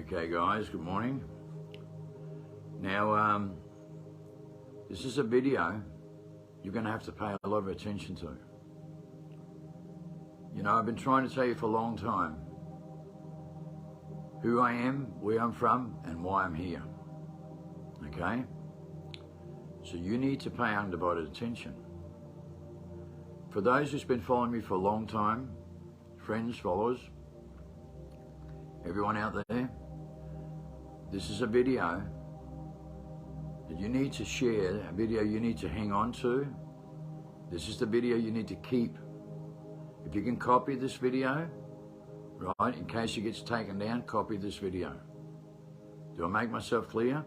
Okay guys, good morning. Now, this is a video you're going to have to pay a lot of attention to. You know, I've been trying to tell you for a long time who I am, where I'm from, and why I'm here. Okay? So you need to pay undivided attention. For those who's been following me for a long time, friends, followers, everyone out there, this is a video that you need to share, a video you need to hang on to. This is the video you need to keep. If you can copy this video, right, in case it gets taken down, copy this video. Do I make myself clear?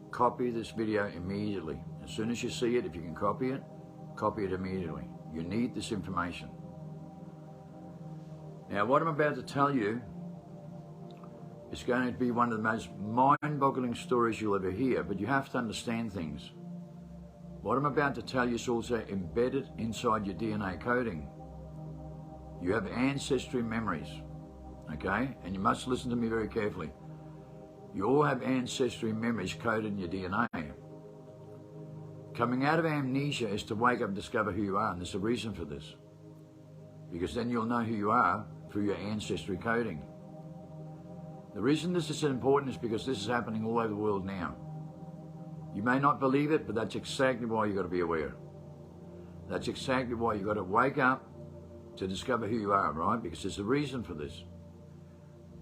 Copy this video immediately. As soon as you see it, if you can copy it immediately. You need this information. Now, what I'm about to tell you is going to be one of the most mind-boggling stories you'll ever hear, but you have to understand things. What I'm about to tell you is also embedded inside your DNA coding. You have ancestry memories, okay? And you must listen to me very carefully. You all have ancestry memories coded in your DNA. Coming out of amnesia is to wake up and discover who you are, and there's a reason for this. Because then you'll know who you are through your ancestry coding. The reason this is important is because this is happening all over the world now. You may not believe it, but that's exactly why you've got to be aware. That's exactly why you've got to wake up to discover who you are, right? Because there's a reason for this.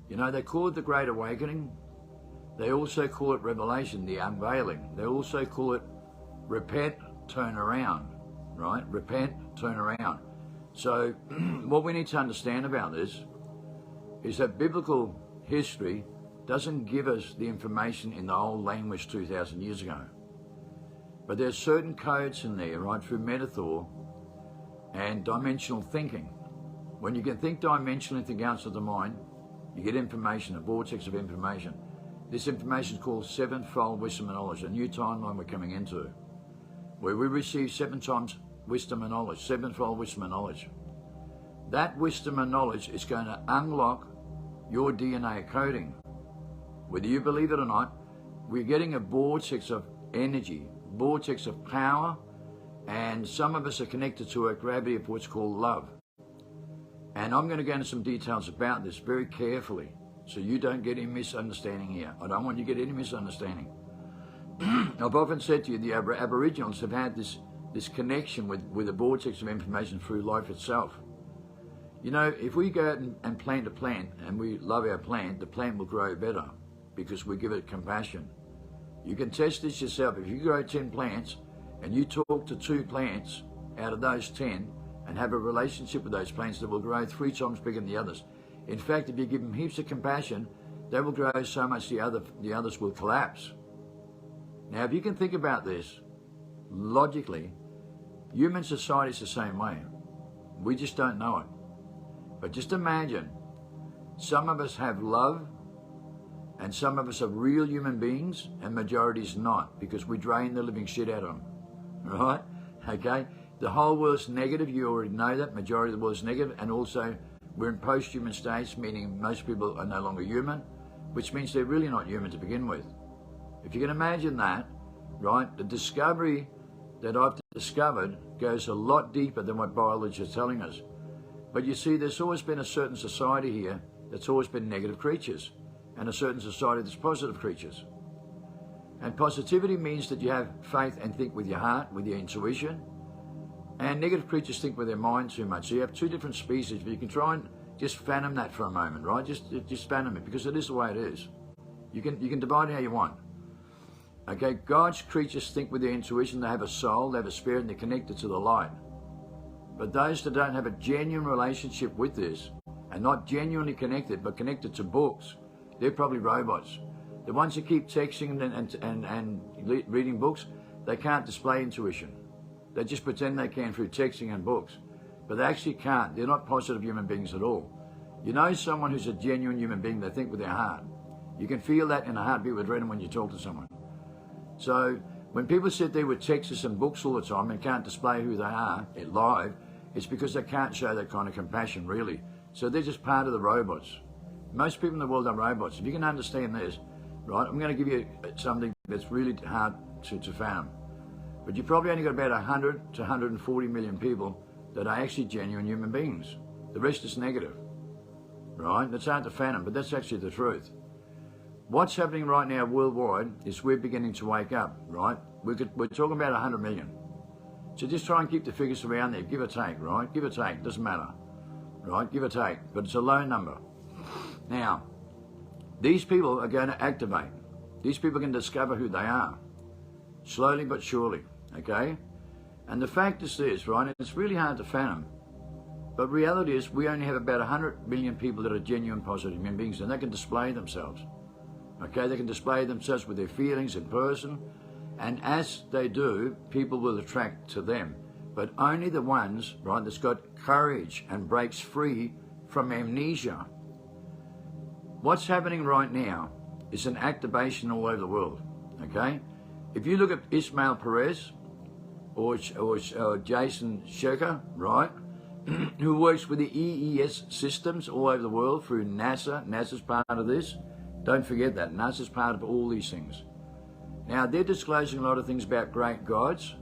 You know, they call it the Great Awakening. They also call it Revelation, the unveiling. They also call it repent, turn around, right? Repent, turn around. So what we need to understand about this is that biblical history doesn't give us the information in the old language 2,000 years ago. But there's certain codes in there, right, through metaphor and dimensional thinking. When you can think dimensionally, think outside the mind, you get information, a vortex of information. This information is called sevenfold wisdom and knowledge, a new timeline we're coming into, where we receive 7 times wisdom and knowledge, sevenfold wisdom and knowledge. That wisdom and knowledge is going to unlock your DNA coding. Whether you believe it or not, we're getting a vortex of energy, vortex of power, and some of us are connected to a gravity of what's called love. And I'm going to go into some details about this very carefully, so you don't get any misunderstanding here. I don't want you to get any misunderstanding. I've often said to you, the Aboriginals have had this connection with a vortex of information through life itself. You know, if we go out and plant a plant, and we love our plant, the plant will grow better because we give it compassion. You can test this yourself. If you grow 10 plants and you talk to 2 plants out of those 10 and have a relationship with those plants, that will grow 3 times bigger than the others. In fact, if you give them heaps of compassion, they will grow so much the others will collapse. Now, if you can think about this logically, human society is the same way. We just don't know it. But just imagine, some of us have love, and some of us are real human beings, and majority's not, because we drain the living shit out of them, right? Okay? The whole world's negative, you already know that, majority of the world's negative, and also we're in post-human states, meaning most people are no longer human, which means they're really not human to begin with. If you can imagine that, right, the discovery that I've discovered goes a lot deeper than what biology is telling us. But you see, there's always been a certain society here that's always been negative creatures, and a certain society that's positive creatures. And positivity means that you have faith and think with your heart, with your intuition, and negative creatures think with their mind too much. So you have 2 different species, but you can try and just fathom that for a moment, right? Just fathom it, because it is the way it is. You can divide it how you want. Okay, God's creatures think with their intuition. They have a soul, they have a spirit, and they're connected to the light. But those that don't have a genuine relationship with this, and not genuinely connected, but connected to books, they're probably robots. The ones that keep texting and reading books, they can't display intuition. They just pretend they can through texting and books. But they actually can't. They're not positive human beings at all. You know someone who's a genuine human being, they think with their heart. You can feel that in a heartbeat with rhythm when you talk to someone. So when people sit there with texts and books all the time and can't display who they are live, it's because they can't show that kind of compassion, really. So they're just part of the robots. Most people in the world are robots. If you can understand this, right, I'm going to give you something that's really hard to fathom. But you probably only got about 100 to 140 million people that are actually genuine human beings. The rest is negative, right? That's hard to fathom, but that's actually the truth. What's happening right now worldwide is we're beginning to wake up, right? We're talking about 100 million. So just try and keep the figures around there, give or take, right? Give or take, doesn't matter, right? Give or take, but it's a low number. Now, these people are going to activate. These people can discover who they are, slowly but surely, okay? And the fact is this, right? And it's really hard to fathom, but reality is we only have about 100 million people that are genuine positive human beings, and they can display themselves, okay? They can display themselves with their feelings in person, and as they do, people will attract to them. But only the ones, right, that's got courage and breaks free from amnesia. What's happening right now is an activation all over the world, okay? If you look at Ismail Perez or Jason Shecker, right, who works with the EES systems all over the world through NASA. NASA's part of this. Don't forget that. NASA's part of all these things. Now, they're disclosing a lot of things about great gods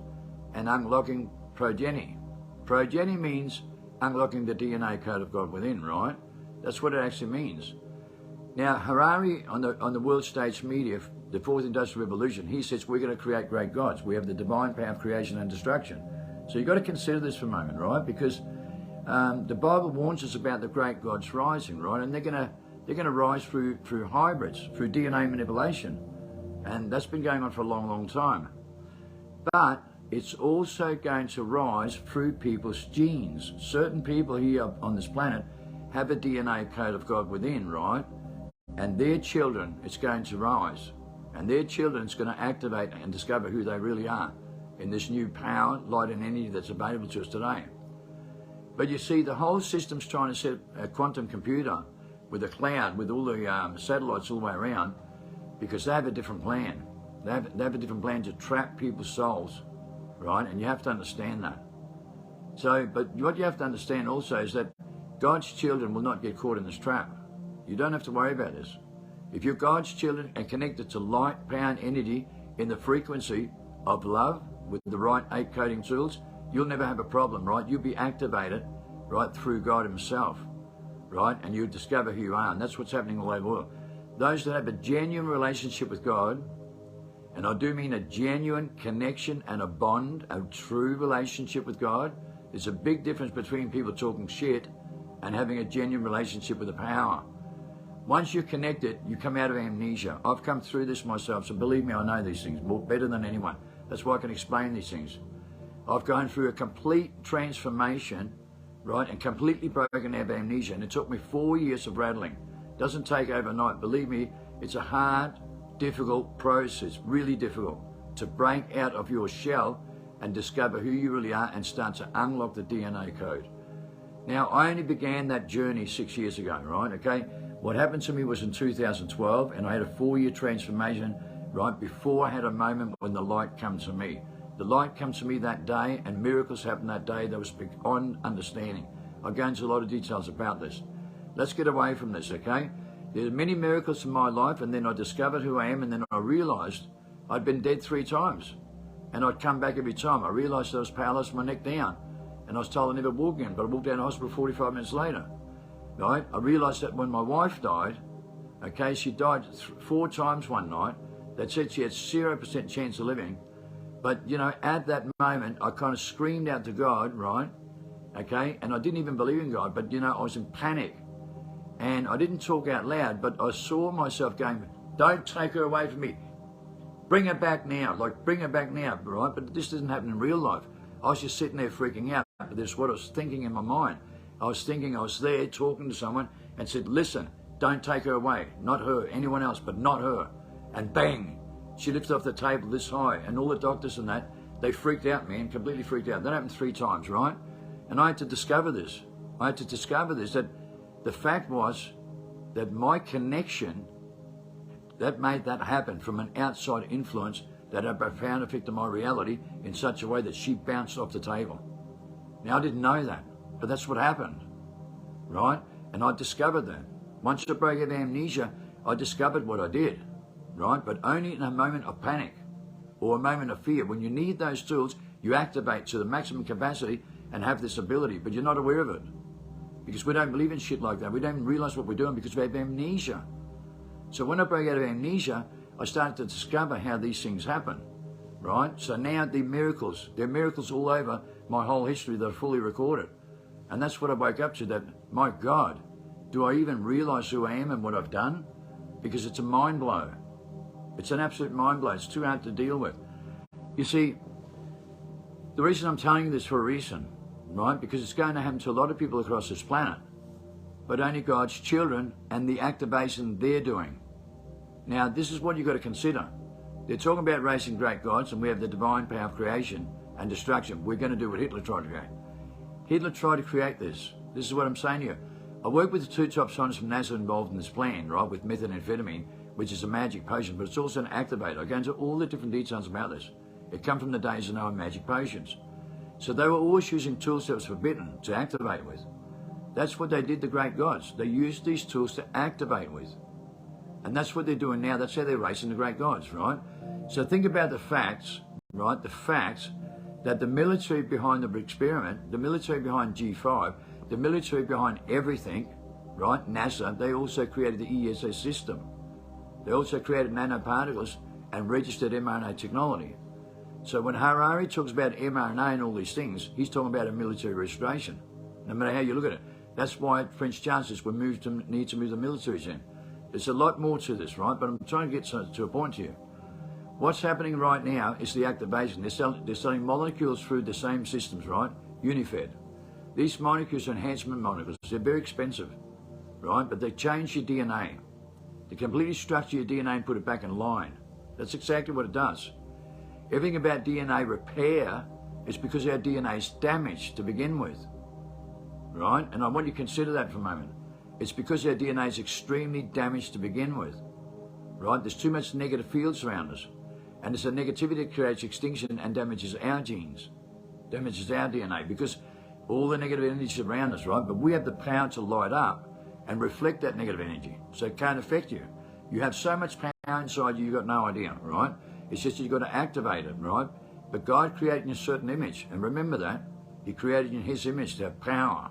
and unlocking progeny. Progeny means unlocking the DNA code of God within, right? That's what it actually means. Now, Harari, on the world stage media, the Fourth Industrial Revolution, he says we're going to create great gods. We have the divine power of creation and destruction. So you've got to consider this for a moment, right? Because the Bible warns us about the great gods rising, right? And they're going to rise through hybrids, through DNA manipulation. And that's been going on for a long, long time. But it's also going to rise through people's genes. Certain people here on this planet have a DNA code of God within, right? And their children, it's going to rise. And their children, it's going to activate and discover who they really are in this new power, light and energy that's available to us today. But you see, the whole system's trying to set a quantum computer with a cloud, with all the satellites all the way around, because they have a different plan. They have a different plan to trap people's souls, right? And you have to understand that. So, but what you have to understand also is that God's children will not get caught in this trap. You don't have to worry about this. If you're God's children and connected to light, power, and energy in the frequency of love with the right 8 coding tools, you'll never have a problem, right? You'll be activated, right, through God himself, right? And you'll discover who you are, and that's what's happening all over the world. Those that have a genuine relationship with God, and I do mean a genuine connection and a bond, a true relationship with God. There's a big difference between people talking shit and having a genuine relationship with the power. Once you're connected, you come out of amnesia. I've come through this myself, so believe me, I know these things more better than anyone. That's why I can explain these things. I've gone through a complete transformation, right, and completely broken out of amnesia, and it took me 4 years of rattling. It doesn't take overnight. Believe me, it's a hard, difficult process, really difficult, to break out of your shell and discover who you really are and start to unlock the DNA code. Now, I only began that journey 6 years ago, right, okay? What happened to me was in 2012, and I had a 4-year transformation right before I had a moment when the light came to me. The light came to me that day, and miracles happened that day that was beyond understanding. I'll go into a lot of details about this. Let's get away from this, okay? There are many miracles in my life, and then I discovered who I am, and then I realized I'd been dead 3 times, and I'd come back every time. I realized I was powerless, my neck down, and I was told I'd never walk again, but I walked out of hospital 45 minutes later. Right? I realised that when my wife died, okay, she died 4 times one night. That said she had 0% chance of living. But, you know, at that moment, I kind of screamed out to God, right? Okay, and I didn't even believe in God, but, you know, I was in panic. And I didn't talk out loud, but I saw myself going, don't take her away from me. Bring her back now, like bring her back now, right? But this didn't happen in real life. I was just sitting there freaking out. But this is what I was thinking in my mind. I was thinking I was there talking to someone and said, listen, don't take her away. Not her, anyone else, but not her. And bang, she lifted off the table this high. And all the doctors and that, they freaked out, man, completely freaked out. That happened 3 times, right? And I had to discover this. I had to discover this, that the fact was that my connection, that made that happen from an outside influence that had a profound effect on my reality in such a way that she bounced off the table. Now, I didn't know that. But that's what happened, right? And I discovered that. Once I broke out of amnesia, I discovered what I did, right? But only in a moment of panic or a moment of fear. When you need those tools, you activate to the maximum capacity and have this ability, but you're not aware of it. Because we don't believe in shit like that. We don't realize what we're doing because we have amnesia. So when I broke out of amnesia, I started to discover how these things happen, right? So now they're miracles all over my whole history that are fully recorded. And that's what I woke up to, that, my God, do I even realize who I am and what I've done? Because it's a mind blow. It's an absolute mind blow. It's too hard to deal with. You see, the reason I'm telling you this for a reason, right? Because it's going to happen to a lot of people across this planet, but only God's children and the activation they're doing. Now, this is what you've got to consider. They're talking about raising great gods, and we have the divine power of creation and destruction. We're going to do what Hitler tried to create. Hitler tried to create this. This is what I'm saying to you. I work with the two top scientists from NASA involved in this plan, right, with methamphetamine, which is a magic potion, but it's also an activator. I go into all the different details about this. It comes from the days of knowing magic potions. So they were always using tools that was forbidden to activate with. That's what they did, the great gods. They used these tools to activate with. And that's what they're doing now. That's how they're racing the great gods, right? So think about the facts, right? The facts that the military behind the experiment, the military behind G5, the military behind everything, right? NASA, they also created the ESA system. They also created nanoparticles and registered mRNA technology. So when Harari talks about mRNA and all these things, he's talking about a military registration. No matter how you look at it. That's why French chancellors will need to move the militaries in. There's a lot more to this, right? But I'm trying to get to a point here. What's happening right now is the activation. They're selling molecules through the same systems, right? Unifed. These molecules are enhancement molecules. They're very expensive, right? But they change your DNA. They completely structure your DNA and put it back in line. That's exactly what it does. Everything about DNA repair is because our DNA is damaged to begin with, right? And I want you to consider that for a moment. It's because our DNA is extremely damaged to begin with, right? There's too much negative fields around us. And it's a negativity that creates extinction and damages our genes, damages our DNA, because all the negative energy is around us, right? But we have the power to light up and reflect that negative energy, so it can't affect you. You have so much power inside you, you've got no idea, right? It's just you've got to activate it, right? But God created in a certain image, and remember that. He created in His image to have power,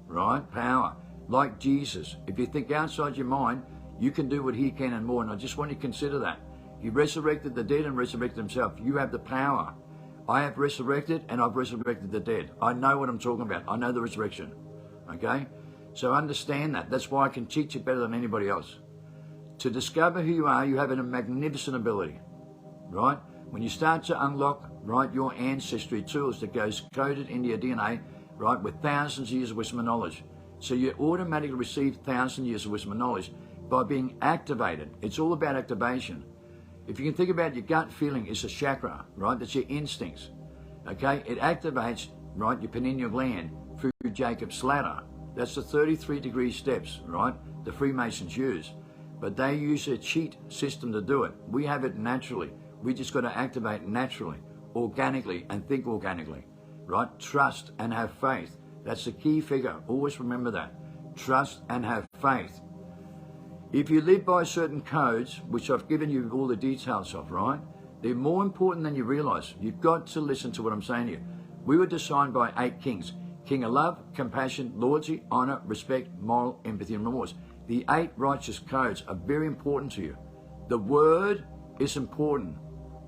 right? Power. Like Jesus. If you think outside your mind, you can do what He can and more, and I just want you to consider that. He resurrected the dead and resurrected Himself. You have the power. I have resurrected, and I've resurrected the dead. I know what I'm talking about. I know the resurrection, okay? So understand that. That's why I can teach you better than anybody else. To discover who you are, you have a magnificent ability, right? When you start to unlock, right, your ancestry tools that goes coded into your DNA, right, with thousands of years of wisdom and knowledge. So you automatically receive 1,000 years of wisdom and knowledge by being activated. It's all about activation. If you can think about your gut feeling, it's a chakra, right? That's your instincts, okay? It activates, right, your pineal gland through Jacob's ladder. That's the 33-degree steps, right, the Freemasons use. But they use a cheat system to do it. We have it naturally. We just got to activate naturally, organically, and think organically, right? Trust and have faith. That's the key figure. Always remember that. Trust and have faith. If you live by certain codes, which I've given you all the details of, right? They're more important than you realize. You've got to listen to what I'm saying to you. We were designed by 8 kings. King of love, compassion, loyalty, honor, respect, moral, empathy, and remorse. The 8 righteous codes are very important to you. The word is important.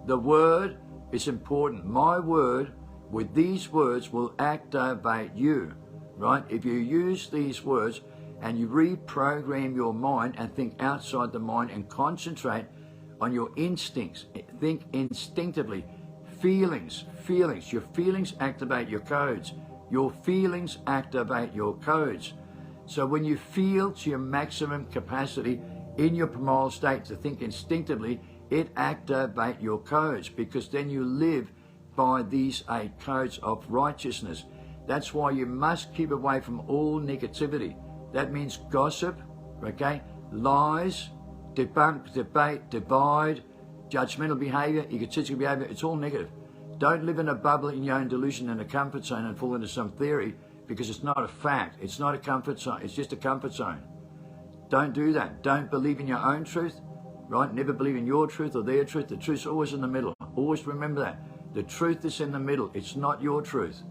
The word is important. My word, with these words, will activate you, right? If you use these words and you reprogram your mind and think outside the mind and concentrate on your instincts, think instinctively. Feelings. Your feelings activate your codes. Your feelings activate your codes. So when you feel to your maximum capacity in your primal state to think instinctively, it activates your codes, because then you live by these 8 codes of righteousness. That's why you must keep away from all negativity. That means gossip, okay, lies, debunk, debate, divide, judgmental behavior, egotistical behavior. It's all negative. Don't live in a bubble in your own delusion and a comfort zone and fall into some theory, because it's not a fact. It's not a comfort zone. It's just a comfort zone. Don't do that. Don't believe in your own truth, right? Never believe in your truth or their truth. The truth's always in the middle. Always remember that. The truth is in the middle. It's not your truth.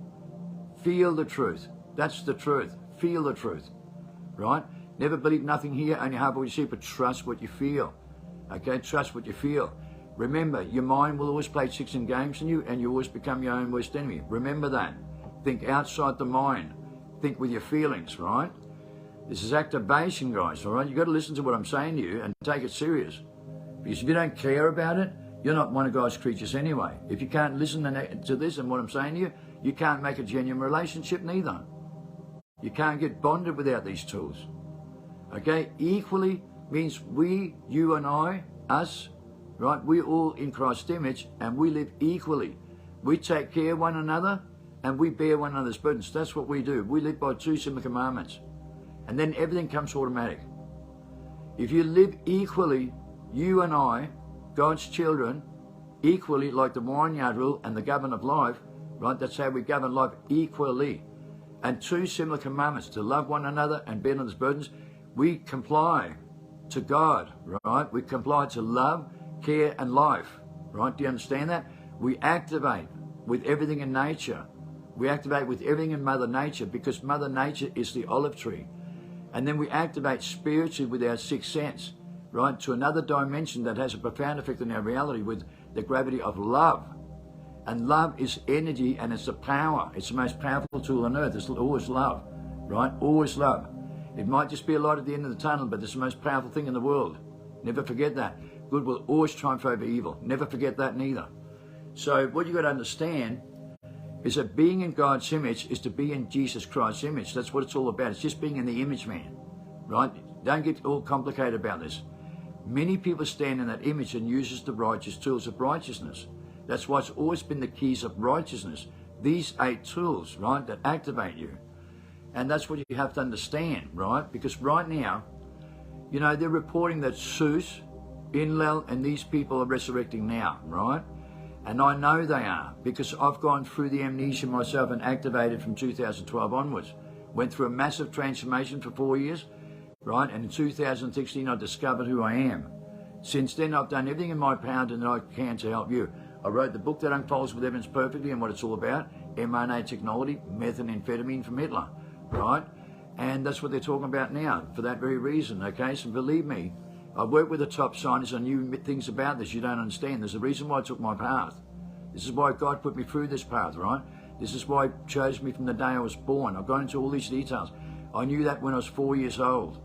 Feel the truth. That's the truth. Feel the truth, right? Never believe nothing here, only half what you see, but trust what you feel. Okay, trust what you feel. Remember, your mind will always play tricks and games on you, and you always become your own worst enemy. Remember that. Think outside the mind. Think with your feelings, right? This is activation, guys, all right? You've got to listen to what I'm saying to you and take it serious. Because if you don't care about it, you're not one of God's creatures anyway. If you can't listen to this and what I'm saying to you, you can't make a genuine relationship neither. You can't get bonded without these tools. Okay? Equally means we, you and I, us, right? We're all in Christ's image and we live equally. We take care of one another and we bear one another's burdens. That's what we do. We live by 2 simple commandments. And then everything comes automatic. If you live equally, you and I, God's children, equally like the vineyard rule and the government of life, right? That's how we govern life equally. And 2 similar commandments, to love one another and bear others' burdens. We comply to God, right? We comply to love, care, and life, right? Do you understand that? We activate with everything in nature. We activate with everything in Mother Nature because Mother Nature is the olive tree. And then we activate spiritually with our 6th sense, right, to another dimension that has a profound effect on our reality with the gravity of love. And love is energy and it's the power. It's the most powerful tool on earth. It's always love, right? Always love. It might just be a light at the end of the tunnel, but it's the most powerful thing in the world. Never forget that. Good will always triumph over evil. Never forget that neither. So what you've got to understand is that being in God's image is to be in Jesus Christ's image. That's what it's all about. It's just being in the image, man, right? Don't get all complicated about this. Many people stand in that image and uses the righteous tools of righteousness. That's why it's always been the keys of righteousness. These 8 tools, right, that activate you. And that's what you have to understand, right? Because right now, you know, they're reporting that Zeus, Inlel, and these people are resurrecting now, right? And I know they are because I've gone through the amnesia myself and activated from 2012 onwards. Went through a massive transformation for 4 years, right? And in 2016, I discovered who I am. Since then, I've done everything in my power that I can to help you. I wrote the book that unfolds with evidence perfectly and what it's all about, mRNA technology, methamphetamine from Hitler, right? And that's what they're talking about now for that very reason, okay? So believe me, I worked with the top scientists. I knew things about this you don't understand. There's a reason why I took my path. This is why God put me through this path, right? This is why He chose me from the day I was born. I've gone into all these details. I knew that when I was 4 years old,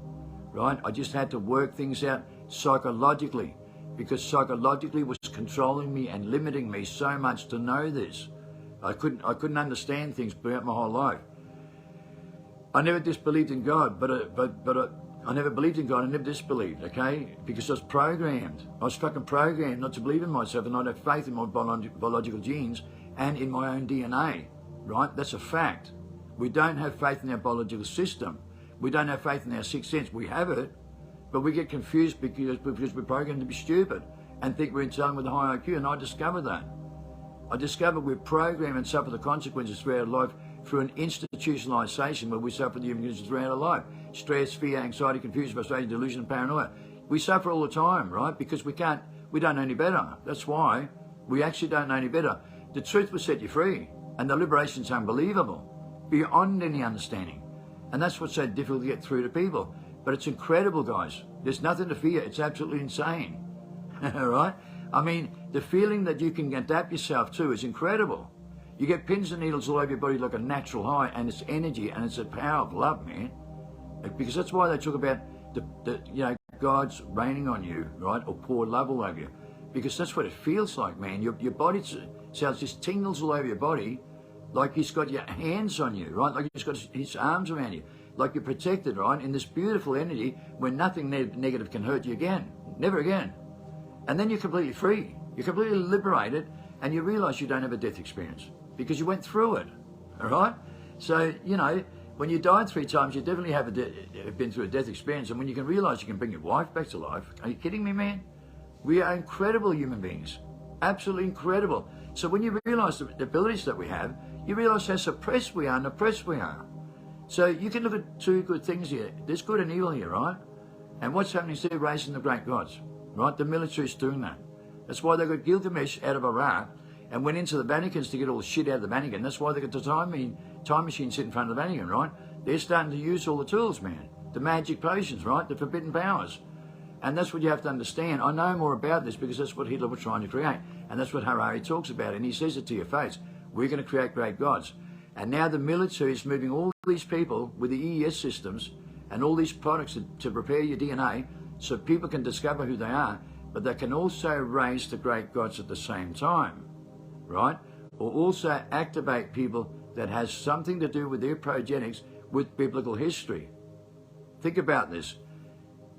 right? I just had to work things out psychologically because psychologically was controlling me and limiting me so much to know this. I couldn't understand things throughout my whole life. I never disbelieved in God, I never believed in God, I never disbelieved, okay? Because I was programmed. I was fucking programmed not to believe in myself and not have faith in my biological genes and in my own DNA, right? That's a fact. We don't have faith in our biological system. We don't have faith in our 6th sense. We have it, but we get confused because we're programmed to be stupid and think we're in tune with a high IQ, and I discovered that. I discovered we're programmed and suffer the consequences throughout our life through an institutionalization where we suffer the consequences throughout our life. Stress, fear, anxiety, confusion, frustration, delusion, paranoia. We suffer all the time, right? Because we don't know any better. That's why we actually don't know any better. The truth will set you free, and the liberation is unbelievable, beyond any understanding. And that's what's so difficult to get through to people. But it's incredible, guys. There's nothing to fear. It's absolutely insane, right? I mean, the feeling that you can adapt yourself to is incredible. You get pins and needles all over your body like a natural high, and it's energy, and it's the power of love, man. Because that's why they talk about God's raining on you, right, or pour love all over you. Because that's what it feels like, man. Your body cells just tingles all over your body, like He's got your hands on you, right? Like He's got His arms around you, like you're protected, right? In this beautiful energy where nothing negative can hurt you again, never again. And then you're completely free. You're completely liberated, and you realize you don't have a death experience because you went through it, all right? So, you know, when you died 3 times, you definitely have been through a death experience. And when you can realize you can bring your wife back to life, are you kidding me, man? We are incredible human beings, absolutely incredible. So when you realize the abilities that we have, you realize how suppressed we are and oppressed we are. So you can look at 2 good things here. There's good and evil here, right? And what's happening is they're raising the great gods, right? The military's doing that. That's why they got Gilgamesh out of Iraq and went into the Vaticans to get all the shit out of the Vatican. That's why they got the time machine sitting in front of the Vatican, right? They're starting to use all the tools, man. The magic potions, right? The forbidden powers. And that's what you have to understand. I know more about this because that's what Hitler was trying to create. And that's what Harari talks about. And he says it to your face. We're going to create great gods. And now the military is moving all these people with the EES systems and all these products to prepare your DNA so people can discover who they are, but they can also raise the great gods at the same time, right? Or also activate people that has something to do with their progenics with biblical history. Think about this.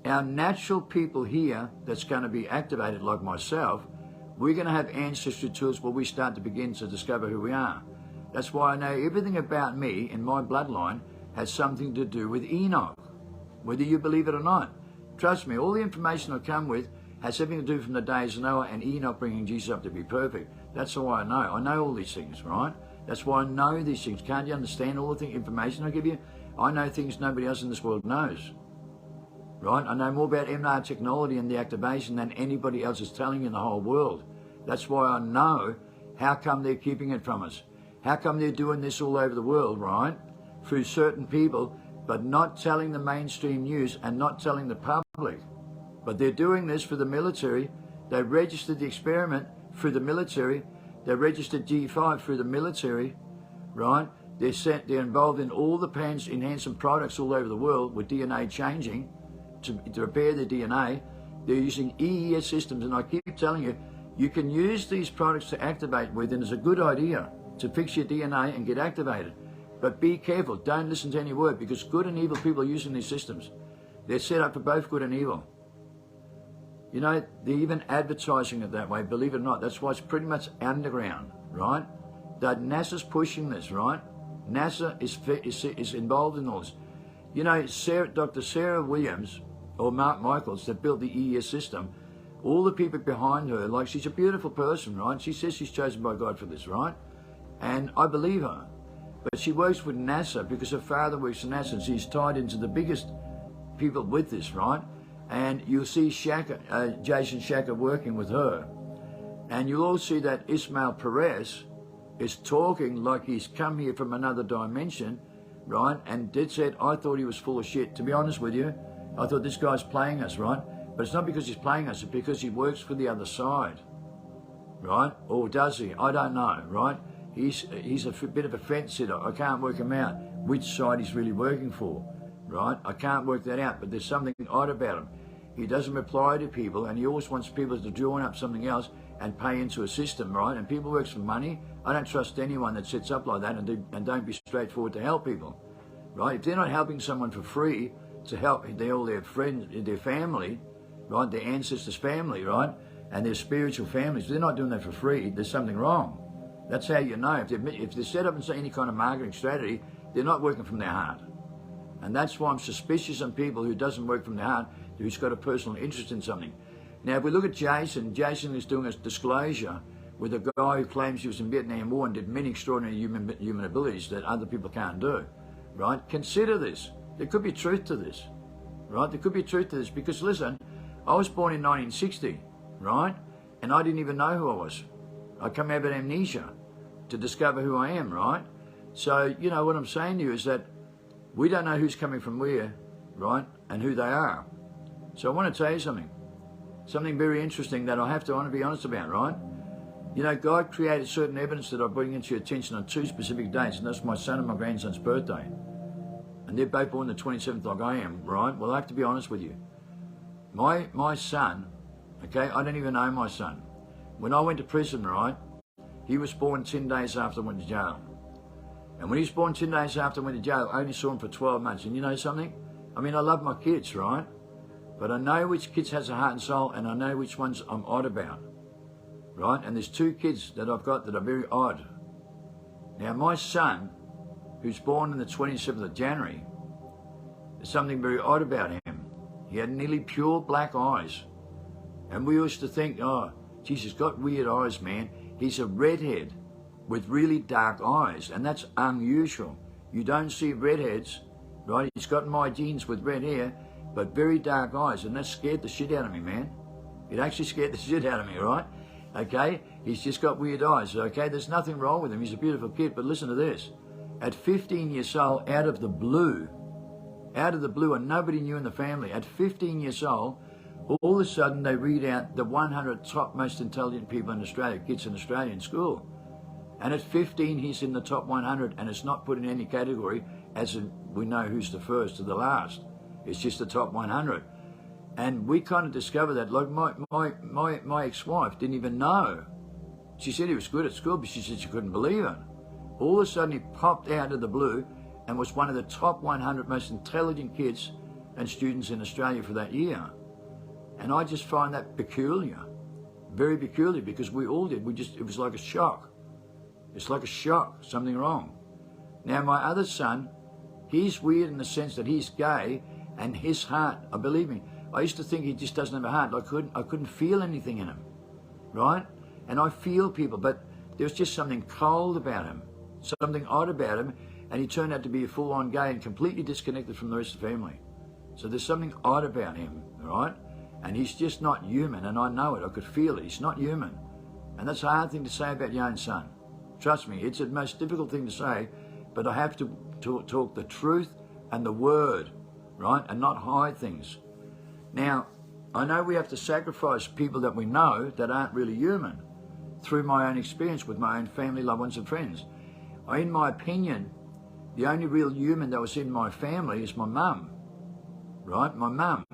Our natural people here that's going to be activated, like myself, we're going to have ancestry tools where we start to begin to discover who we are. That's why I know everything about me in my bloodline has something to do with Enoch, whether you believe it or not. Trust me, all the information I come with has everything to do from the days of Noah and Enoch bringing Jesus up to be perfect. That's all I know. I know all these things, right? That's why I know these things. Can't you understand all the information I give you? I know things nobody else in this world knows. Right? I know more about MR technology and the activation than anybody else is telling you in the whole world. That's why I know how come they're keeping it from us. How come they're doing this all over the world, right? Through certain people, but not telling the mainstream news and not telling the public. But they're doing this for the military. They registered the experiment through the military. They registered G5 through the military, right? They're involved in all the enhancement products all over the world with DNA changing. To repair the DNA, they're using EES systems, and I keep telling you, you can use these products to activate with, and it's a good idea to fix your DNA and get activated. But be careful, don't listen to any word, because good and evil people are using these systems. They're set up for both good and evil. You know, they're even advertising it that way, believe it or not. That's why it's pretty much underground, right? That NASA's pushing this, right? NASA is involved in all this. You know, Dr. Sarah Williams, or Mark Michaels, that built the EES system, all the people behind her, like, she's a beautiful person, right? She says she's chosen by God for this, right? And I believe her. But she works with NASA because her father works for NASA, and she's tied into the biggest people with this, right? And you'll see Jason Shaka working with her. And you'll also see that Ismail Perez is talking like he's come here from another dimension, right? And Did said, I thought he was full of shit. To be honest with you, I thought this guy's playing us, right? But it's not because he's playing us, it's because he works for the other side, right? Or does he? I don't know, right? He's a bit of a fence sitter. I can't work him out, which side he's really working for, right? I can't work that out, but there's something odd about him. He doesn't reply to people, and he always wants people to join up something else and pay into a system, right? And people works for money. I don't trust anyone that sets up like that and don't be straightforward to help people, right? If they're not helping someone for free to help all their friends, their family, right, their ancestors' family, right, and their spiritual families, if they're not doing that for free, there's something wrong. That's how you know. If they're set up in any kind of marketing strategy, they're not working from their heart. And that's why I'm suspicious of people who doesn't work from their heart, who's got a personal interest in something. Now, if we look at Jason is doing a disclosure with a guy who claims he was in Vietnam War and did many extraordinary human abilities that other people can't do, right? Consider this. There could be truth to this, right? There could be truth to this because, listen, I was born in 1960, right? And I didn't even know who I was. I come out of amnesia to discover who I am, right? So, you know, what I'm saying to you is that we don't know who's coming from where, right? And who they are. So I want to tell you something very interesting that I want to be honest about, right? You know, God created certain evidence that I bring into your attention on 2 specific dates, and that's my son and my grandson's birthday. And they're both born the 27th like I am, right? Well, I have to be honest with you. My son, okay, I don't even know my son. When I went to prison, right, he was born 10 days after I went to jail. And when he was born 10 days after I went to jail, I only saw him for 12 months. And you know something? I mean, I love my kids, right? But I know which kids has a heart and soul, and I know which ones I'm odd about, right? And there's 2 kids that I've got that are very odd. Now, my son, who's born on the 27th of January, there's something very odd about him. He had nearly pure black eyes. And we used to think, oh, geez, he's got weird eyes, man. He's a redhead with really dark eyes, and that's unusual. You don't see redheads, right? He's got my genes with red hair, but very dark eyes, and that scared the shit out of me, man. It actually scared the shit out of me, right? Okay, he's just got weird eyes, okay? There's nothing wrong with him. He's a beautiful kid, but listen to this. At 15 years old, out of the blue, and nobody knew in the family, at 15 years old, all of a sudden they read out the 100 top most intelligent people in Australia, kids in Australia in school. And at 15, he's in the top 100, and it's not put in any category as in we know who's the first or the last. It's just the top 100. And we kind of discovered that, like my ex-wife didn't even know. She said he was good at school, but she said she couldn't believe it. All of a sudden he popped out of the blue and was one of the top 100 most intelligent kids and students in Australia for that year. And I just find that peculiar, very peculiar, because we all did. It was like a shock. It's like a shock, something wrong. Now my other son, he's weird in the sense that he's gay, and his heart, believe me, I used to think he just doesn't have a heart. I couldn't feel anything in him, right? And I feel people, but there was just something cold about him, something odd about him, and he turned out to be a full-on gay and completely disconnected from the rest of the family. So there's something odd about him, right? And he's just not human, and I know it. I could feel it. He's not human. And that's a hard thing to say about your own son. Trust me, it's the most difficult thing to say, but I have to talk the truth and the word, right? And not hide things. Now, I know we have to sacrifice people that we know that aren't really human through my own experience with my own family, loved ones and friends. In my opinion, the only real human that was in my family is my mum, right? My mum.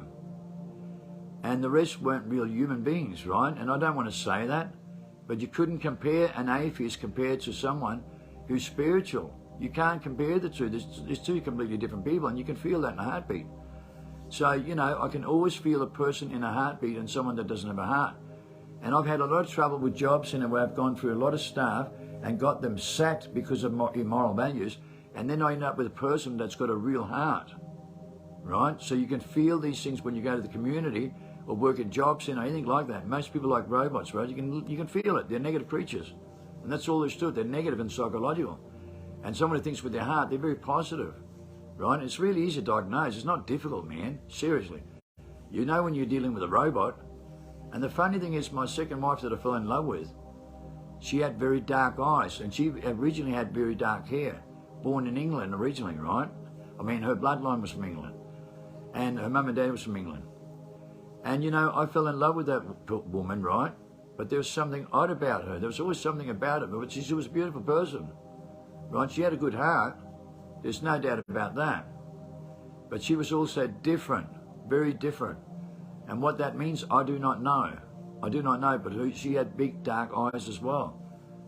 And the rest weren't real human beings, right? And I don't want to say that, but you couldn't compare an atheist compared to someone who's spiritual. You can't compare the two. There's two completely different people, and you can feel that in a heartbeat. So, you know, I can always feel a person in a heartbeat and someone that doesn't have a heart. And I've had a lot of trouble with jobs in where I've gone through a lot of staff and got them sacked because of immoral values, and then I end up with a person that's got a real heart, right? So you can feel these things when you go to the community or work in jobs, anything like that. Most people like robots, right? You can feel it. They're negative creatures, and that's all there's to it. They're negative and psychological. And someone who thinks with their heart, they're very positive, right? It's really easy to diagnose. It's not difficult, man. Seriously. You know when you're dealing with a robot. And the funny thing is, my second wife that I fell in love with, she had very dark eyes, and she originally had very dark hair. Born in England originally, right? I mean, her bloodline was from England, and her mum and dad was from England. And, you know, I fell in love with that woman, right? But there was something odd about her. There was always something about her, but she was a beautiful person, right? She had a good heart. There's no doubt about that. But she was also different, very different. And what that means, I do not know. I do not know, but she had big dark eyes as well.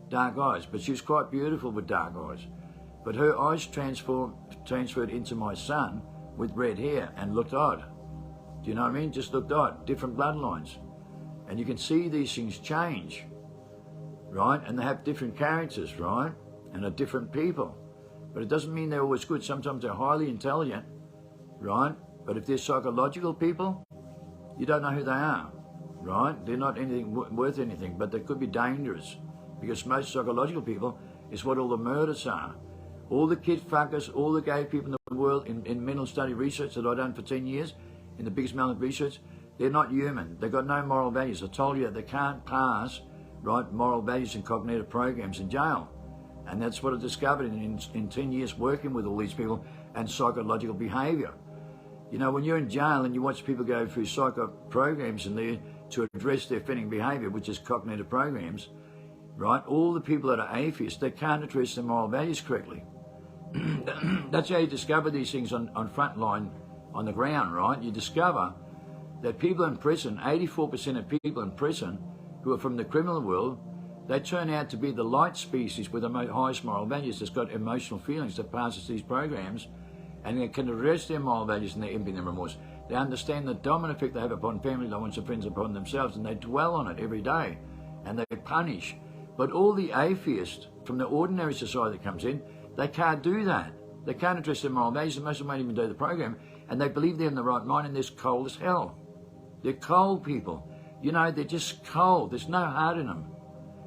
Dark eyes, but she was quite beautiful with dark eyes. But her eyes transferred into my son with red hair and looked odd. Do you know what I mean? Just looked odd, different bloodlines. And you can see these things change, right? And they have different characters, right? And are different people. But it doesn't mean they're always good. Sometimes they're highly intelligent, right? But if they're psychological people, you don't know who they are, right? They're not anything worth anything, but they could be dangerous, because most psychological people is what all the murders are. All the kid fuckers, all the gay people in the world in mental study research that I've done for 10 years, in the biggest mental research, they're not human. They've got no moral values. I told you that they can't pass, right, moral values and cognitive programs in jail. And that's what I discovered in 10 years working with all these people and psychological behaviour. You know, when you're in jail and you watch people go through psycho programs in there to address their offending behaviour, which is cognitive programs, right, all the people that are atheists, they can't address their moral values correctly. That's how you discover these things on front line, on the ground, right? You discover that people in prison, 84% of people in prison who are from the criminal world, they turn out to be the light species with the highest moral values that's got emotional feelings that passes these programs, and they can address their moral values and their empathy and their remorse. They understand the dominant effect they have upon family, loved ones and friends, upon themselves, and they dwell on it every day, and they punish. But all the atheists from the ordinary society that comes in, they can't do that. They can't address their moral values, and most of them won't even do the program, and they believe they're in the right mind, and they're cold as hell. They're cold people. You know, they're just cold. There's no heart in them.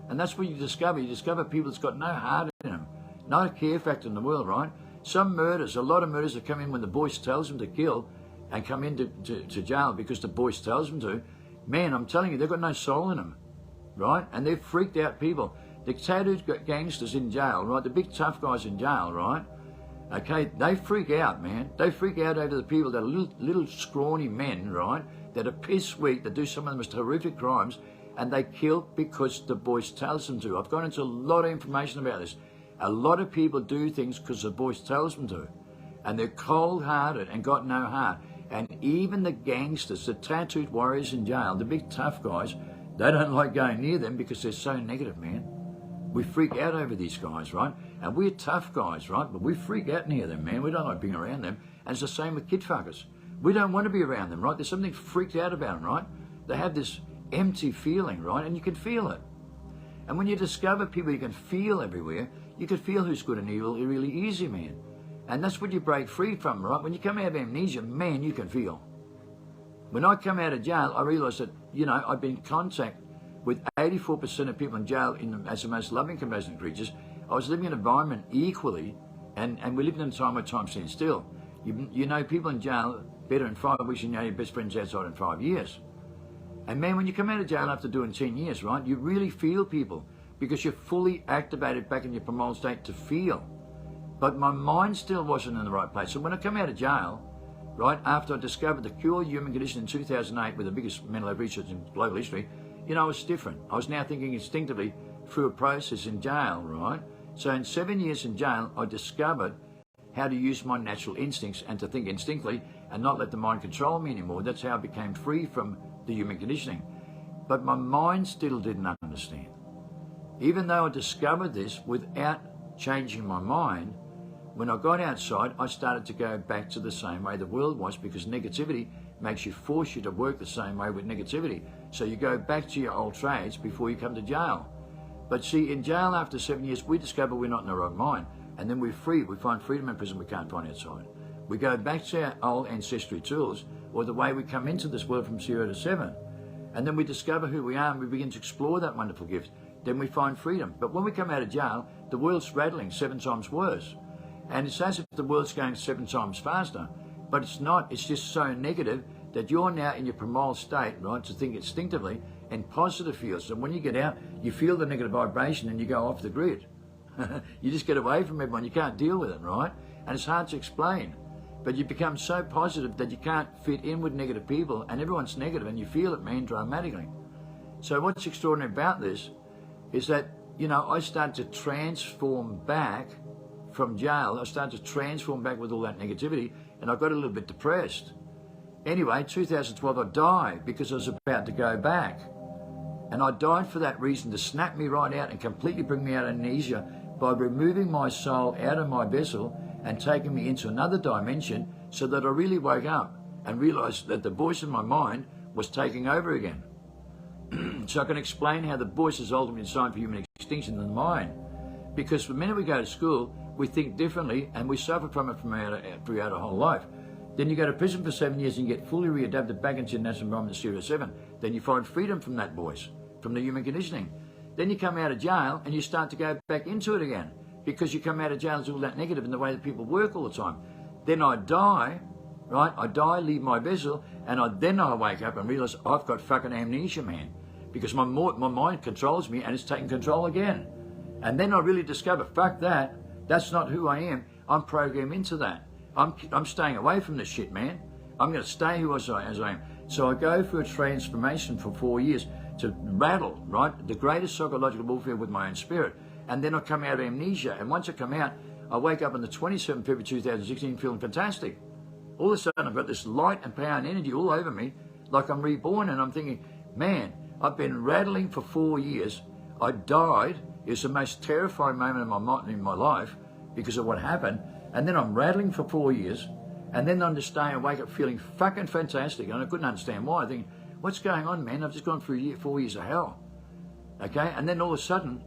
And that's what you discover. You discover people that's got no heart in them. No care factor in the world, right? Some murders, a lot of murders that come in when the voice tells them to kill, and come into to jail because the boss tells them to, man, I'm telling you, they've got no soul in them, right? And they're freaked out people. The tattooed gangsters in jail, right? The big tough guys in jail, right? Okay, they freak out, man. They freak out over the people that are little scrawny men, right? That are piss weak, that do some of the most horrific crimes, and they kill because the boss tells them to. I've gone into a lot of information about this. A lot of people do things because the boss tells them to. And they're cold-hearted and got no heart. And even the gangsters, the tattooed warriors in jail, the big tough guys, they don't like going near them because they're so negative, man. We freak out over these guys, right? And we're tough guys, right? But we freak out near them, man. We don't like being around them. And it's the same with kid fuckers. We don't want to be around them, right? There's something freaked out about them, right? They have this empty feeling, right? And you can feel it. And when you discover people you can feel everywhere, you can feel who's good and evil really easy, man. And that's what you break free from, right? When you come out of amnesia, man, you can feel. When I come out of jail, I realised that, you know, I've been in contact with 84% of people in jail as the most loving, compassionate creatures. I was living in an environment equally, and we lived in a time where time stands still. You know people in jail better in 5 weeks than you know your best friends outside in 5 years. And man, when you come out of jail after doing 10 years, right, you really feel people because you're fully activated back in your primal state to feel. But my mind still wasn't in the right place. So when I come out of jail, right, after I discovered the cure human condition in 2008 with the biggest mental health research in global history, you know, it was different. I was now thinking instinctively through a process in jail, right? So in 7 years in jail, I discovered how to use my natural instincts and to think instinctively and not let the mind control me anymore. That's how I became free from the human conditioning. But my mind still didn't understand. Even though I discovered this without changing my mind, when I got outside, I started to go back to the same way the world was, because negativity makes you force you to work the same way with negativity. So you go back to your old trades before you come to jail. But see, in jail after 7 years, we discover we're not in the right mind. And then we're free. We find freedom in prison we can't find outside. We go back to our old ancestry tools, or the way we come into this world from 0 to 7. And then we discover who we are and we begin to explore that wonderful gift. Then we find freedom. But when we come out of jail, the world's rattling 7 times worse. And it's as if the world's going 7 times faster. But it's not. It's just so negative that you're now in your primal state, right, to think instinctively and positive feels. So when you get out, you feel the negative vibration and you go off the grid. You just get away from everyone. You can't deal with it, right? And it's hard to explain. But you become so positive that you can't fit in with negative people, and everyone's negative, and you feel it, man, dramatically. So what's extraordinary about this is that, you know, I started to transform back from jail. I started to transform back with all that negativity, and I got a little bit depressed. Anyway, 2012, I died because I was about to go back. And I died for that reason, to snap me right out and completely bring me out of amnesia by removing my soul out of my vessel and taking me into another dimension, so that I really woke up and realized that the voice in my mind was taking over again. So I can explain how the voice is ultimately designed for human extinction in the mind. Because the minute we go to school, we think differently and we suffer from it throughout our whole life. Then you go to prison for 7 years and you get fully readapted back into your natural environment 0 to 7. Then you find freedom from that voice, from the human conditioning. Then you come out of jail and you start to go back into it again, because you come out of jail and it's all that negative in the way that people work all the time. Then I die, right? I die, leave my vessel, and then I wake up and realize I've got fucking amnesia, man, because my mind controls me and it's taking control again. And then I really discover, fuck that. That's not who I am. I'm programmed into that. I'm staying away from this shit, man. I'm going to stay who as I am. So I go through a transformation for 4 years to battle, right, the greatest psychological warfare with my own spirit. And then I come out of amnesia. And once I come out, I wake up on the 27th of February 2016 feeling fantastic. All of a sudden, I've got this light and power and energy all over me, like I'm reborn. And I'm thinking, man, I've been rattling for 4 years. I died. It was the most terrifying moment in my life because of what happened. And then I'm rattling for 4 years. And then on this day, I wake up feeling fucking fantastic. And I couldn't understand why. I think, what's going on, man? I've just gone through 4 years of hell. Okay? And then all of a sudden,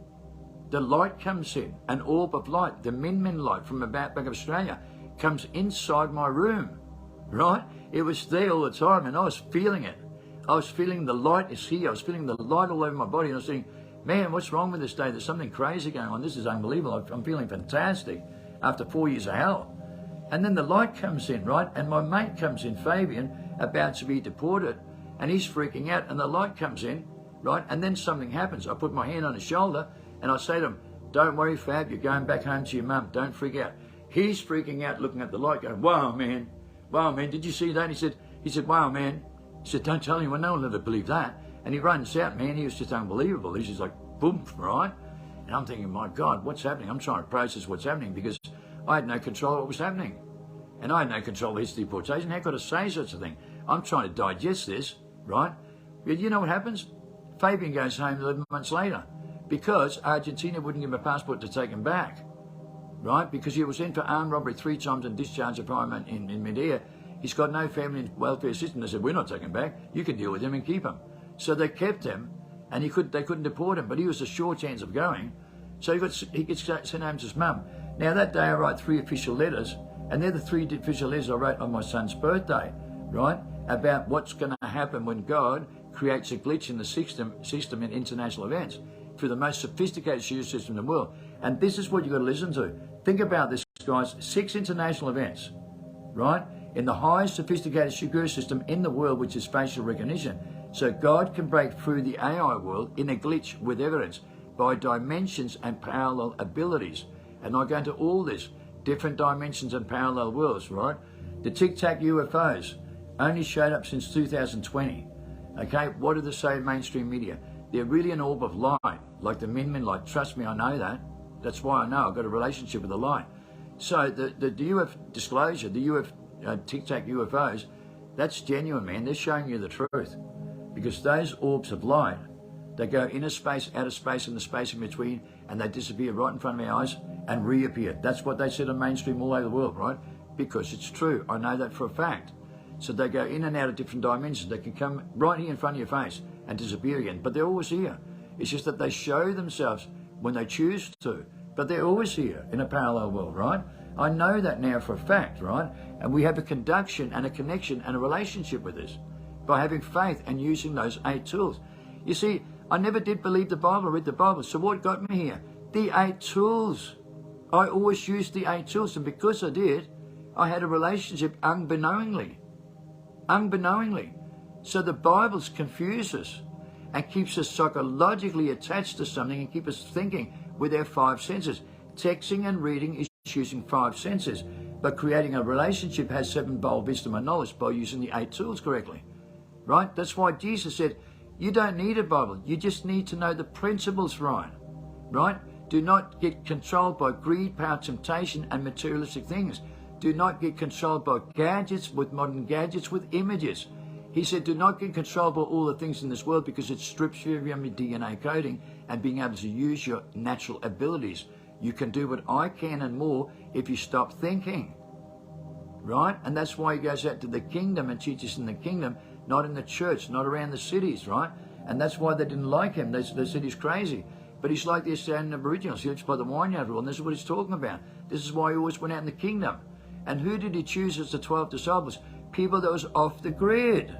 the light comes in, an orb of light, the Min light from about back of Australia, comes inside my room, right? It was there all the time, and I was feeling it. I was feeling the light is here. I was feeling the light all over my body, and I was thinking, man, what's wrong with this day? There's something crazy going on. This is unbelievable. I'm feeling fantastic after 4 years of hell. And then the light comes in, right? And my mate comes in, Fabian, about to be deported, and he's freaking out, and the light comes in, right? And then something happens. I put my hand on his shoulder, and I say to him, don't worry, Fab, you're going back home to your mum. Don't freak out. He's freaking out, looking at the light, going, wow, man, did you see that? He said, wow, man. He said, don't tell anyone, no one will ever believe that. And he runs out, man. He was just unbelievable. He's just like, boom, right? And I'm thinking, my God, what's happening? I'm trying to process what's happening because I had no control of what was happening. And I had no control of his deportation. How could I say such a thing? I'm trying to digest this, right? But you know what happens? Fabian goes home 11 months later because Argentina wouldn't give him a passport to take him back, right? Because he was in for armed robbery 3 times and discharge of crime in midair. He's got no family welfare system. They said, we're not taking him back. You can deal with him and keep him. So they kept him, and they couldn't deport him, but he was a sure chance of going. So he gets sent home to his mum. Now that day I write 3 official letters, and they're the 3 official letters I wrote on my son's birthday, right? About what's going to happen when God creates a glitch in the system in international events through the most sophisticated security system in the world. And this is what you've got to listen to. Think about this, guys. 6 international events, right? In the highest sophisticated security system in the world, which is facial recognition. So God can break through the AI world in a glitch with evidence by dimensions and parallel abilities. And I go into all this, different dimensions and parallel worlds, right? The Tic Tac UFOs only showed up since 2020. Okay, what do they say in mainstream media? They're really an orb of light, like the Min light. Trust me, I know that. That's why I know I've got a relationship with the light. So the UFO disclosure, the Tic Tac UFOs, that's genuine, man. They're showing you the truth. Because those orbs of light, they go inner space, outer space, and the space in between, and they disappear right in front of our eyes and reappear. That's what they said on mainstream all over the world, right? Because it's true. I know that for a fact. So they go in and out of different dimensions. They can come right here in front of your face and disappear again. But they're always here. It's just that they show themselves when they choose to. But they're always here in a parallel world, right? I know that now for a fact, right? And we have a conduction and a connection and a relationship with this by having faith and using those 8 tools. You see, I never did believe the Bible, read the Bible. So what got me here? The 8 tools. I always used the 8 tools. And because I did, I had a relationship unbeknowingly. Unbeknowingly. So the Bible confuses us and keeps us psychologically attached to something and keep us thinking with our 5 senses. Texting and reading is using 5 senses, but creating a relationship has 7-fold wisdom and knowledge by using the 8 tools correctly. Right? That's why Jesus said, you don't need a Bible. You just need to know the principles right. Right? Do not get controlled by greed, power, temptation, and materialistic things. Do not get controlled by gadgets, with modern gadgets, with images. He said, do not get controlled by all the things in this world because it strips you of your DNA coding and being able to use your natural abilities. You can do what I can and more if you stop thinking. Right? And that's why he goes out to the kingdom and teaches in the kingdom, not in the church, not around the cities, right? And that's why they didn't like him. They said he's crazy. But he's like the Australian Aboriginals. He lives by the vineyard rule, and this is what he's talking about. This is why he always went out in the kingdom. And who did he choose as the 12 disciples? People that was off the grid.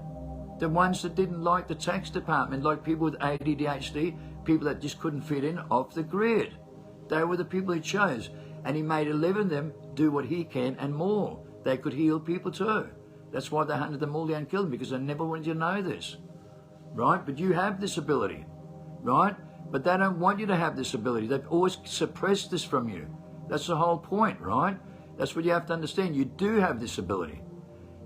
The ones that didn't like the tax department, like people with ADHD, people that just couldn't fit in, off the grid. They were the people he chose. And he made 11 of them do what he can and more. They could heal people too. That's why they hunted them all down and killed them, because they never wanted you to know this. Right? But you have this ability. Right? But they don't want you to have this ability. They've always suppressed this from you. That's the whole point, right? That's what you have to understand. You do have this ability.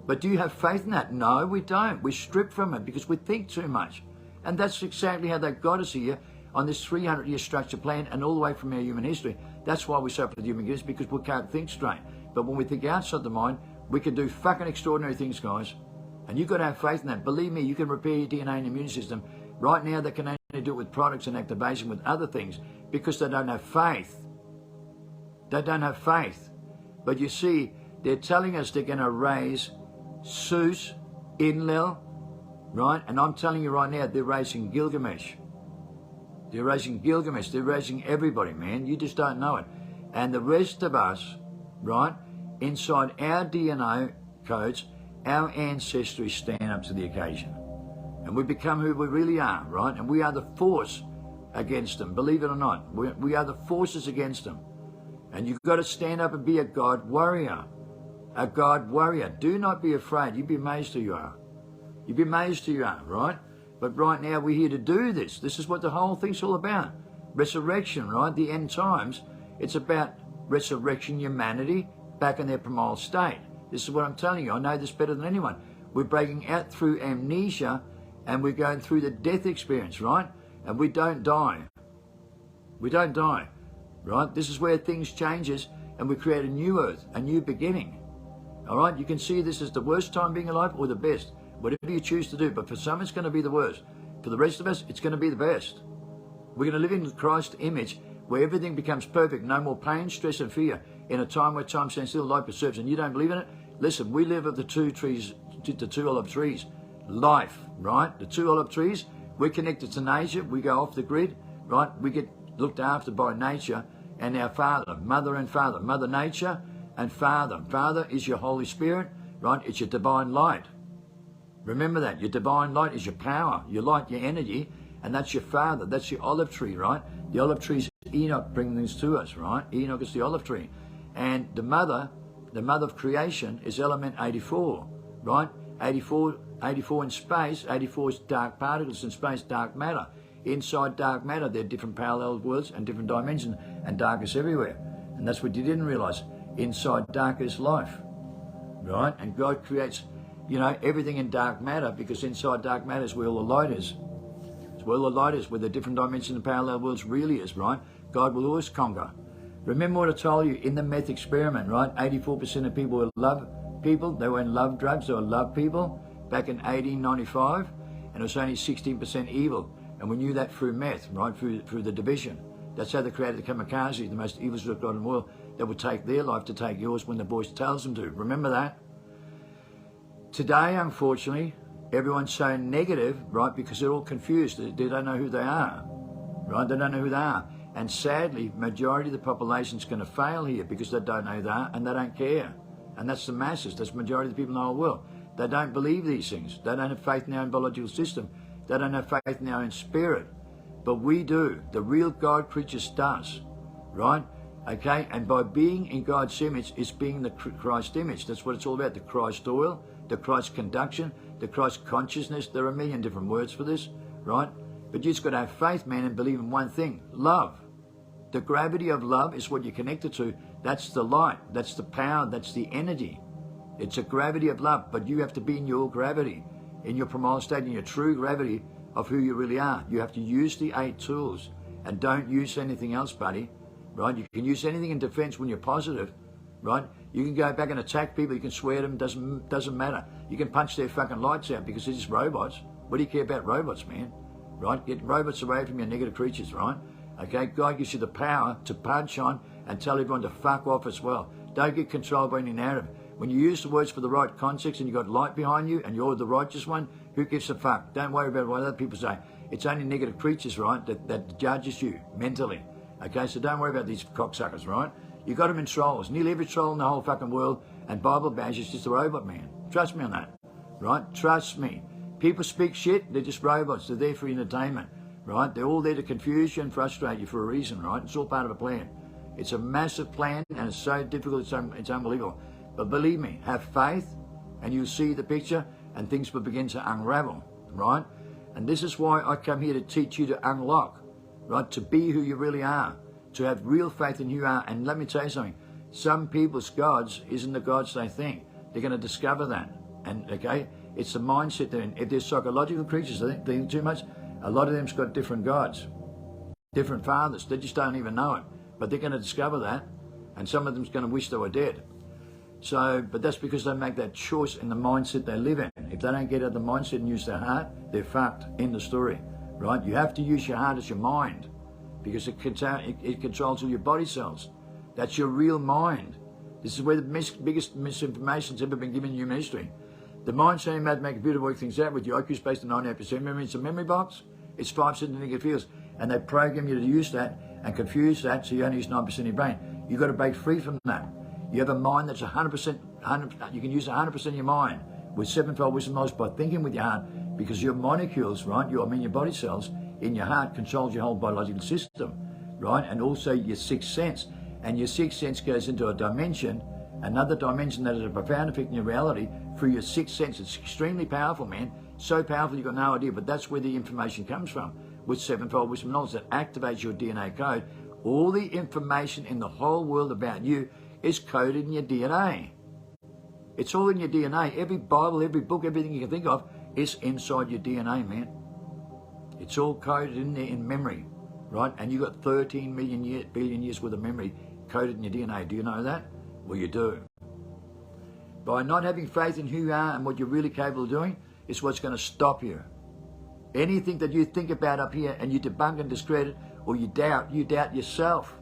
But do you have faith in that? No, we don't. We're stripped from it because we think too much. And that's exactly how they got us here on this 300-year structure plan and all the way from our human history. That's why we suffer with human history, because we can't think straight. But when we think outside the mind, we can do fucking extraordinary things, guys. And you've got to have faith in that. Believe me, you can repair your DNA and immune system. Right now, they can only do it with products and activation with other things because they don't have faith. They don't have faith. But you see, they're telling us they're going to raise Zeus, Enlil, right? And I'm telling you right now, they're raising Gilgamesh. They're raising Gilgamesh. They're raising everybody, man. You just don't know it. And the rest of us, right, inside our DNA codes, our ancestry stand up to the occasion. And we become who we really are, right? And we are the force against them, believe it or not. We are the forces against them. And you've got to stand up and be a God warrior. a God warrior. Do not be afraid. You'd be amazed who you are. You'd be amazed who you are, right? But right now we're here to do this. This is what the whole thing's all about. Resurrection, right? The end times. It's about resurrection humanity back in their primal state. This is what I'm telling you. I know this better than anyone. We're breaking out through amnesia and we're going through the death experience, right? And we don't die. We don't die, right? This is where things changes and we create a new earth, a new beginning. All right? You can see this as the worst time being alive or the best. Whatever you choose to do. But for some, it's going to be the worst. For the rest of us, it's going to be the best. We're going to live in Christ's image where everything becomes perfect. No more pain, stress, and fear. In a time where time stands still, life preserves. And you don't believe in it? Listen, we live of the two olive trees. Life, right? The two olive trees. We're connected to nature. We go off the grid, right? We get looked after by nature and our Father, Mother and Father. Mother Nature and Father. Father is your Holy Spirit, right? It's your divine light. Remember that. Your divine light is your power, your light, your energy, and that's your Father. That's your olive tree, right? The olive tree is Enoch bringing this to us, right? Enoch is the olive tree. And the mother of creation is element 84, right? 84 in space. 84 is dark particles in space, dark matter. Inside dark matter, there are different parallel worlds and different dimensions, and dark is everywhere. And that's what you didn't realize. Inside dark is life, right? And God creates, you know, everything in dark matter, because inside dark matter is where all the light is. It's where all the light is, where the different dimensions and parallel worlds really is, right? God will always conquer. Remember what I told you in the meth experiment, right? 84% of people were love people. They were in love drugs. They were love people back in 1895. And it was only 16% evil. And we knew that through meth, right? Through the division. That's how they created the kamikaze, the most evil God in the world, that would take their life to take yours when the voice tells them to. Remember that? Today, unfortunately, everyone's so negative, right, because they're all confused. They don't know who they are, right? They don't know who they are. And sadly, majority of the population is going to fail here because they don't know who they are and they don't care. And that's the masses. That's the majority of the people in the whole world. They don't believe these things. They don't have faith in their own biological system. They don't have faith in their own spirit. But we do. The real God creatures does, right? Okay? And by being in God's image, it's being the Christ image. That's what it's all about. The Christ oil, the Christ conduction, the Christ consciousness. There are a million different words for this, right? But you just got to have faith, man, and believe in one thing. Love. The gravity of love is what you're connected to. That's the light. That's the power. That's the energy. It's a gravity of love. But you have to be in your gravity, in your primal state, in your true gravity of who you really are. You have to use the 8 tools and don't use anything else, buddy, right? You can use anything in defense when you're positive, right? You can go back and attack people. You can swear at them. Doesn't matter. You can punch their fucking lights out because they're just robots. What do you care about robots, man? Right? Get robots away from your negative creatures, right? Okay? God gives you the power to punch on and tell everyone to fuck off as well. Don't get controlled by any narrative. When you use the words for the right context and you've got light behind you and you're the righteous one, who gives a fuck? Don't worry about what other people say. It's only negative creatures, right, that judges you mentally. Okay? So don't worry about these cocksuckers, right? You got them in trolls. Nearly every troll in the whole fucking world and Bible bash is just a robot, man. Trust me on that, right? Trust me. People speak shit, they're just robots. They're there for entertainment, right? They're all there to confuse you and frustrate you for a reason, right? It's all part of a plan. It's a massive plan and it's so difficult, it's unbelievable. But believe me, have faith and you'll see the picture and things will begin to unravel, right? And this is why I come here to teach you to unlock, right? To be who you really are, to have real faith in who you are. And let me tell you something, some people's gods isn't the gods they think. They're going to discover that. And okay, it's the mindset they're in. If they're psychological creatures, they think too much, a lot of them's got different gods, different fathers. They just don't even know it. But they're going to discover that, and some of them's going to wish they were dead. So, but that's because they make that choice in the mindset they live in. If they don't get out of the mindset and use their heart, they're fucked. In the story, right? You have to use your heart as your mind, because it controls all your body cells. That's your real mind. This is where the biggest misinformation's ever been given in human history. The mind saying mathematical computer work things out with your IQ is based on 98% memory. It's a memory box. It's 5% negative fields. And they program you to use that and confuse that so you only use 9% of your brain. You've got to break free from that. You have a mind that's 100%, you can use 100% of your mind with 7-fold wisdom knowledge by thinking with your heart, because your molecules, right, your body cells in your heart controls your whole biological system, right? And also your sixth sense. And your sixth sense goes into a dimension, another dimension that has a profound effect in your reality through your sixth sense. It's extremely powerful, man. So powerful you've got no idea, but that's where the information comes from, with sevenfold wisdom knowledge that activates your DNA code. All the information in the whole world about you is coded in your DNA. It's all in your DNA. Every Bible, every book, everything you can think of is inside your DNA, man. It's all coded in there in memory, right? And you've got 13 billion years worth of memory coded in your DNA. Do you know that? Well, you do. By not having faith in who you are and what you're really capable of doing is what's going to stop you. Anything that you think about up here and you debunk and discredit or you doubt yourself.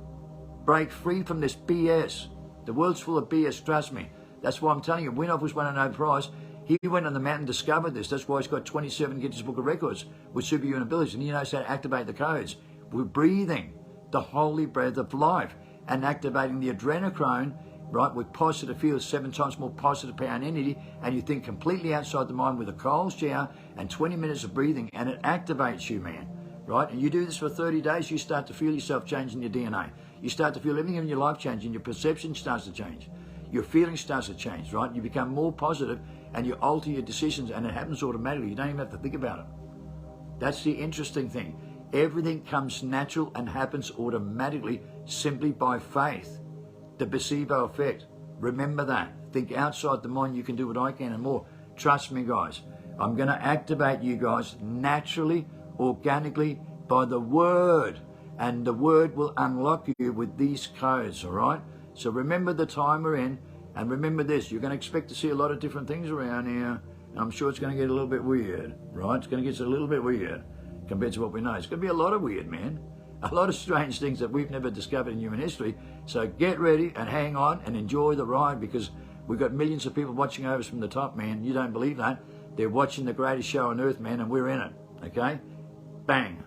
Break free from this BS. The world's full of BS, trust me. That's why I'm telling you, Winoff was won a Nobel Prize. He went on the mountain and discovered this. That's why he's got 27 Guinness Book of Records with superhuman abilities. And he knows how to activate the codes. We're breathing the holy breath of life and activating the adrenochrome, right, with positive fields, 7 times more positive power and energy. And you think completely outside the mind with a cold shower and 20 minutes of breathing, and it activates you, man, right? And you do this for 30 days, you start to feel yourself changing your DNA. You start to feel everything in your life changing. Your perception starts to change. Your feeling starts to change, right? You become more positive and you alter your decisions, and it happens automatically. You don't even have to think about it. That's the interesting thing. Everything comes natural and happens automatically simply by faith. The placebo effect. Remember that. Think outside the mind. You can do what I can and more. Trust me, guys. I'm going to activate you guys naturally, organically, by the word. And the word will unlock you with these codes, all right? So remember the time we're in, and remember this, you're going to expect to see a lot of different things around here, and I'm sure it's going to get a little bit weird, right? It's going to get a little bit weird compared to what we know. It's going to be a lot of weird, man. A lot of strange things that we've never discovered in human history. So get ready and hang on and enjoy the ride, because we've got millions of people watching over us from the top, man. You don't believe that. They're watching the greatest show on earth, man, and we're in it, okay? Bang.